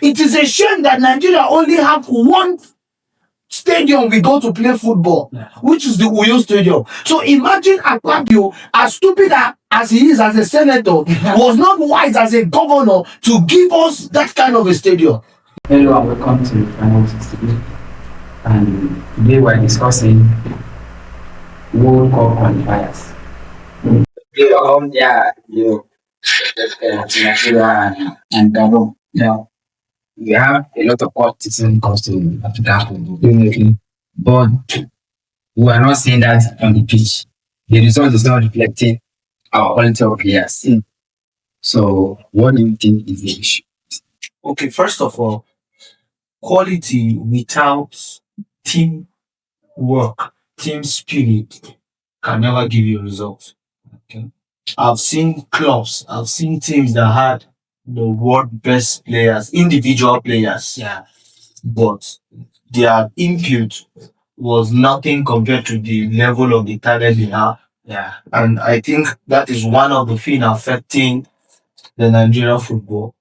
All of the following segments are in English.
It is a shame that Nigeria only have one stadium we go to play football, which is the Uyo Stadium. So imagine Akpabio, as stupid as he is as a senator, was not wise as a governor to give us that kind of a stadium. Hello and welcome to Final 60. And today we're discussing World Cup qualifiers. Nigeria and Gabon. Now, we have a lot of politics when it comes to African football, definitely. But we are not seeing that on the pitch. The result is not reflecting our quality of players. So, what do you think is the issue? Okay, first of all, quality without team work, team spirit can never give you results. Okay. I've seen clubs, I've seen teams that had the world best players, individual players, but their input was nothing compared to the level of the talent they have. And I think that is one of the things affecting the Nigerian football.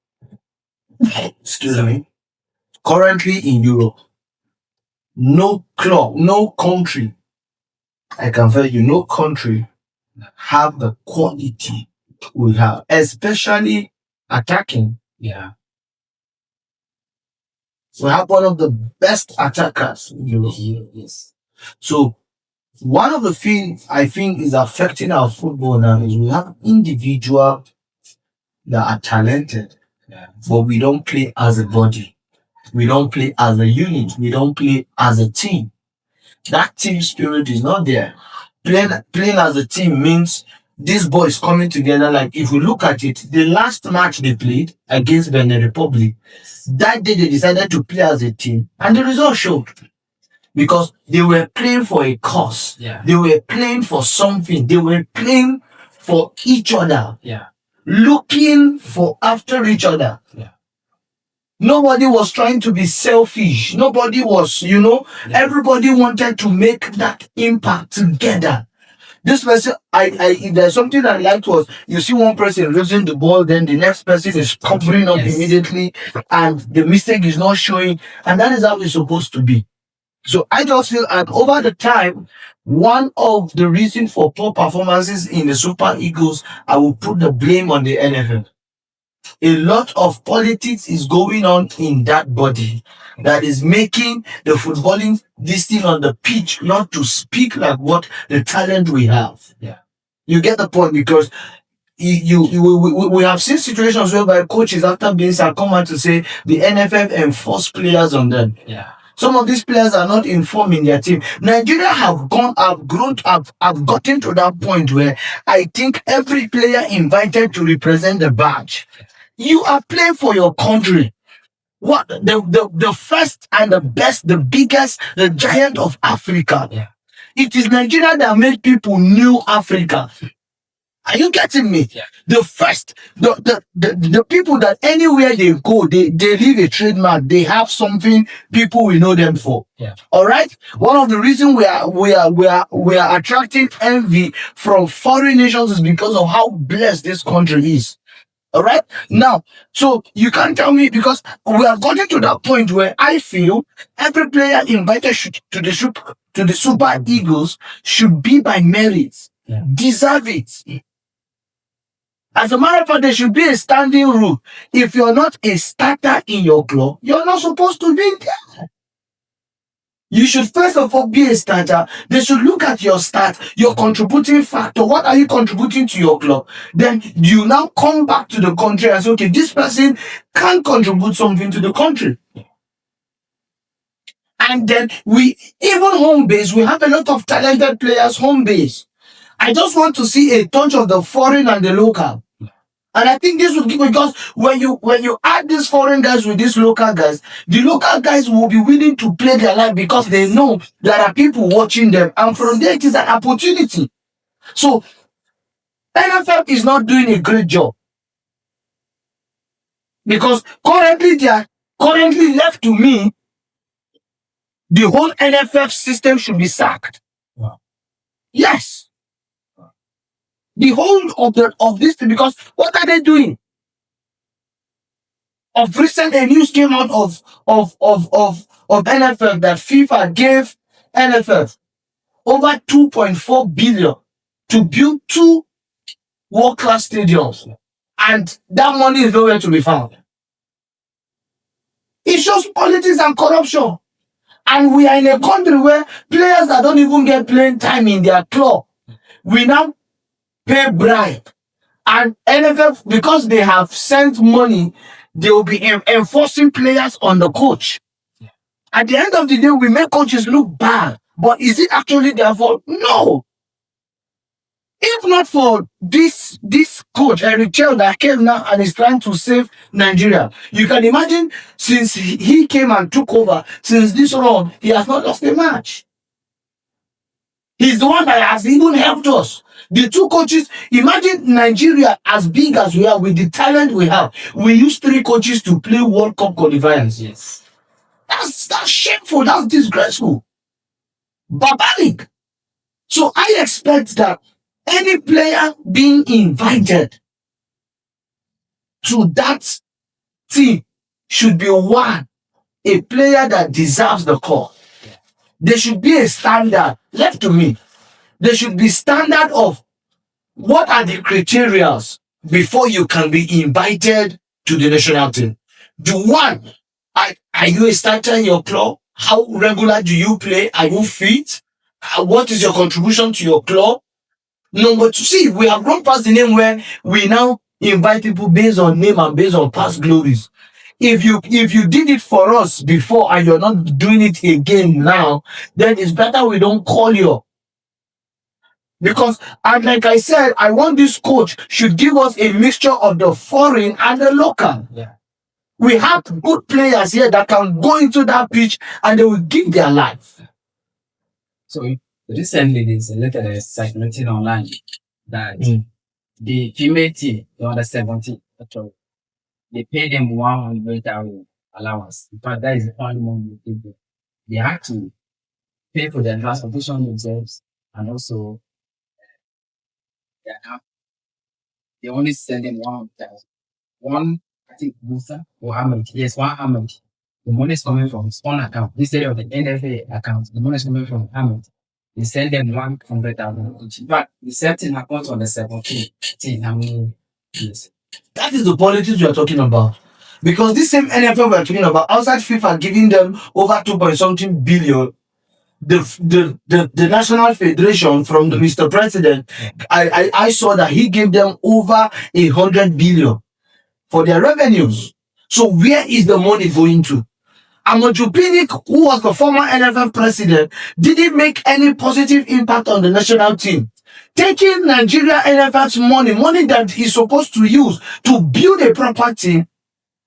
Excuse me. Currently in Europe, no club, no country, I can tell you, no country have the quality we have, especially attacking. We have one of the best attackers in Europe. Yes. So one of the things I think is affecting our football now is we have individuals that are talented, but we don't play as a body. We don't play as a unit. We don't play as a team. That team spirit is not there. Playing as a team means these boys coming together. Like if we look at it, the last match they played against Benin Republic, that day they decided to play as a team, and the result showed. Because they were playing for a cause. They were playing for something. They were playing for each other. Looking for after each other. Nobody was trying to be selfish. Nobody was, everybody wanted to make that impact together. This person, there's something I liked was, you see one person losing the ball, then the next person is covering up immediately, and the mistake is not showing, and that is how it's supposed to be. So I just feel, and over the time, one of the reasons for poor performances in the Super Eagles, I will put the blame on the NFL. A lot of politics is going on in that body that is making the footballing this thing on the pitch not to speak like what the talent we have. You get the point, because we have seen situations whereby coaches, after being sacked, come out to say the NFF enforce players on them. Some of these players are not informed in their team. Nigeria have gotten to that point where I think every player invited to represent the badge. You are playing for your country. What the first and the best, the biggest, the giant of Africa. It is Nigeria that made people know Africa. Are you getting me? The first, the people that anywhere they go, they leave a trademark. They have something people will know them for. All right. One of the reasons we are attracting envy from foreign nations is because of how blessed this country is. All right. Now, so you can't tell me, because we have gotten to that point where I feel every player invited to the Super Eagles should be by merit, deserve it. As a matter of fact, there should be a standing rule. If you're not a starter in your club, you're not supposed to be there. You should first of all be a starter. They should look at your start, your contributing factor. What are you contributing to your club? Then you now come back to the country and say, okay, this person can contribute something to the country. And then even home base, we have a lot of talented players home base. I just want to see a touch of the foreign and the local. And I think this would give, because when you add these foreign guys with these local guys, the local guys will be willing to play their life because they know there are people watching them. And from there, it is an opportunity. So, NFL is not doing a great job. Because currently left to me, the whole NFF system should be sacked. Yes. The whole of this thing, because what are they doing? Of recent, a news came out of NFL that FIFA gave NFL over 2.4 billion to build two world-class stadiums, and that money is nowhere to be found. It shows politics and corruption. And we are in a country where players that don't even get playing time in their club, we now pay bribe. And NFL, because they have sent money, they will be enforcing players on the coach. At the end of the day, we make coaches look bad. But is it actually their fault? No. If not for this coach, Eric Chell, that came now and is trying to save Nigeria, you can imagine since he came and took over, since this run, he has not lost a match. He's the one that has even helped us. The two coaches, imagine Nigeria as big as we are with the talent we have. We use 3 coaches to play World Cup qualifiers. Yes. That's shameful. That's disgraceful. Barbaric. So I expect that any player being invited to that team should be a player that deserves the call. There should be a standard left to me. There should be standard of what are the criteria before you can be invited to the national team. Are you a starter in your club? How regular do you play? Are you fit? What is your contribution to your club? Number 2, see, we have grown past the name where we now invite people based on name and based on past glories. If you did it for us before and you're not doing it again now, then it's better we don't call you. Because, and like I said, I want this coach should give us a mixture of the foreign and the local. Yeah. We have good players here that can go into that pitch and they will give their life. So recently, there's a little circulating online that the female team, the under 17, actually, they pay them 100,000 allowance. In fact, that is the only money they pay. They have to pay for their transportation themselves, and also they only send them 100,000. One, I think, Musa or Ahmed. Yes, one Ahmed. The money is coming from his own account instead of the NFA account. The money is coming from Ahmed. They send them 100,000 each. But the certain account on the 17, how many years? That is the politics we are talking about. Because this same NFL we are talking about, outside FIFA giving them over 2.something billion, the National Federation from the Mr. President, I saw that he gave them over 100 billion for their revenues. So where is the money going to? Amadou Pinnick, who was the former NFL president, didn't make any positive impact on the national team. Taking Nigeria NFL's money that he's supposed to use to build a proper team,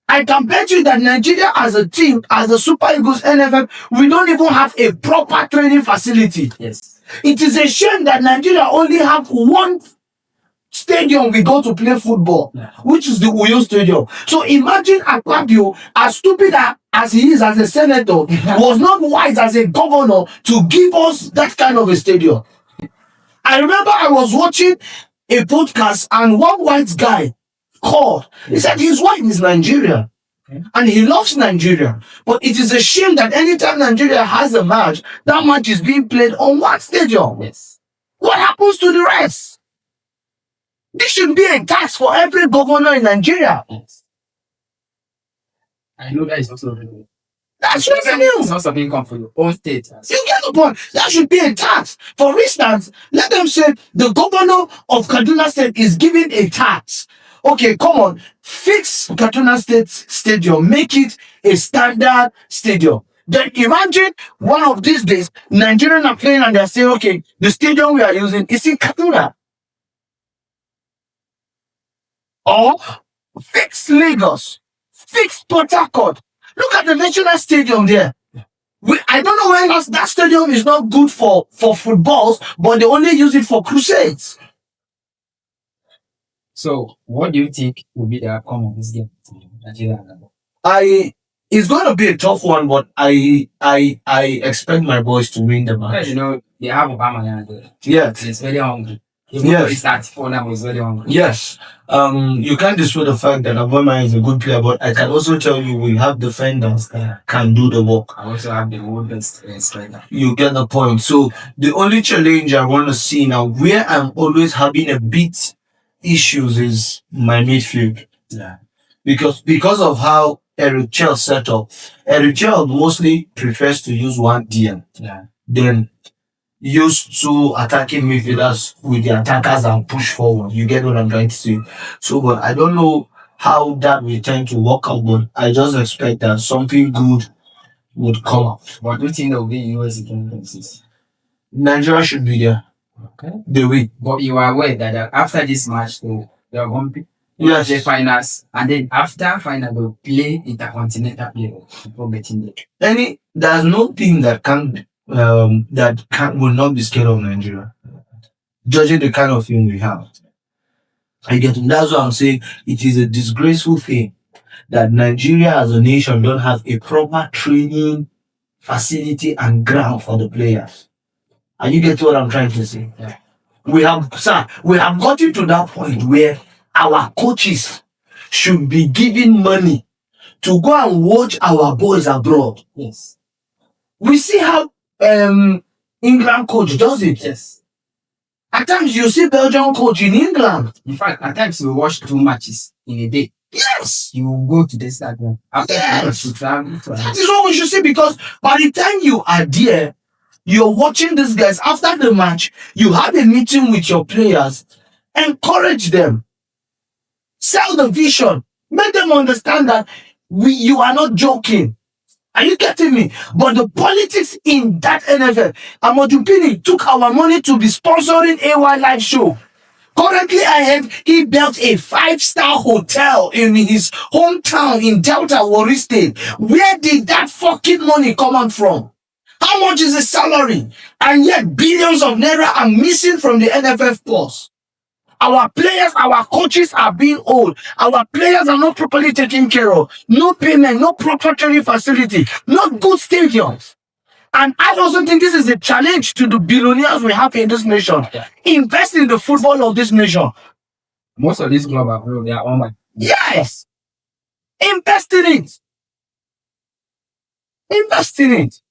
I can bet you that Nigeria as a team, as the Super Eagles NFL, we don't even have a proper training facility. Yes. It is a shame that Nigeria only have one stadium we go to play football, which is the Uyo Stadium. So imagine Akpabio, as stupid as he is as a senator, was not wise as a governor to give us that kind of a stadium. I remember I was watching a podcast and one white guy called. He said his wife is Nigerian and he loves Nigeria. But it is a shame that anytime Nigeria has a match, that match is being played on one stadium. Yes. What happens to the rest? This should be a task for every governor in Nigeria. Yes. I know that is also revenue. That's revenue. It's also income for your own state. You get the point. That should be a tax. For instance, let them say the governor of Kaduna State is giving a tax. Okay, come on. Fix Kaduna State Stadium. Make it a standard stadium. Then imagine one of these days, Nigerians are playing and they're saying, okay, the stadium we are using is in Kaduna. Or fix Lagos. Fix Port Harcourt. Look at the National Stadium there. I don't know why that stadium is not good for footballs, but they only use it for crusades. So, what do you think will be the outcome of this game? It's going to be a tough one, but I expect my boys to win the match. You know, they have Obama there. Yeah. It's very hungry. Yes. Yes. You can't dispute the fact that Obama is a good player, but I can also tell you we have defenders that can do the work. I also have the oldest striker. You get the point. So the only challenge I want to see now, where I'm always having a bit issues, is my midfield. Yeah. Because of how Eric Chell set up. Eric Chell mostly prefers to use one DM. Yeah. Then use two attacking midfielders with the attackers and push forward. You get what I'm trying to say? So, but I don't know how that will tend to work out, but I just expect that something good would come out. But do you think there will be US against Nigeria should be there. Okay. They will. But you are aware that after this match, they are going to Yes. play finals, and then after final, they'll play intercontinental play before getting there. There's no team that will not be scared of Nigeria, judging the kind of thing we have. I get it. That's why I'm saying it is a disgraceful thing that Nigeria as a nation don't have a proper training facility and ground for the players. And you get what I'm trying to say? Yeah. We have gotten to that point where our coaches should be given money to go and watch our boys abroad. Yes. We see how England coach does it. Yes. At times you see Belgian coach in England. In fact, at times you watch 2 matches in a day. Yes. You will go to the stadium. After Yes. you travel. That is what we should see, because by the time you are there, you're watching these guys. After the match, you have a meeting with your players. Encourage them. Sell the vision. Make them understand that you are not joking. Are you getting me? But the politics in that NFL, Amadou Pini took our money to be sponsoring AY Live Show. Currently, I heard he built a 5-star hotel in his hometown in Delta, Warri State. Where did that fucking money come out from? How much is his salary? And yet billions of naira are missing from the NFF purse. Our players, our coaches are being old. Our players are not properly taken care of. No payment, no proper training facility, not good stadiums. And I also think this is a challenge to the billionaires we have in this nation. Yeah. Invest in the football of this nation. Most of these clubs are they are online. Yes. Invest in it. Invest in it.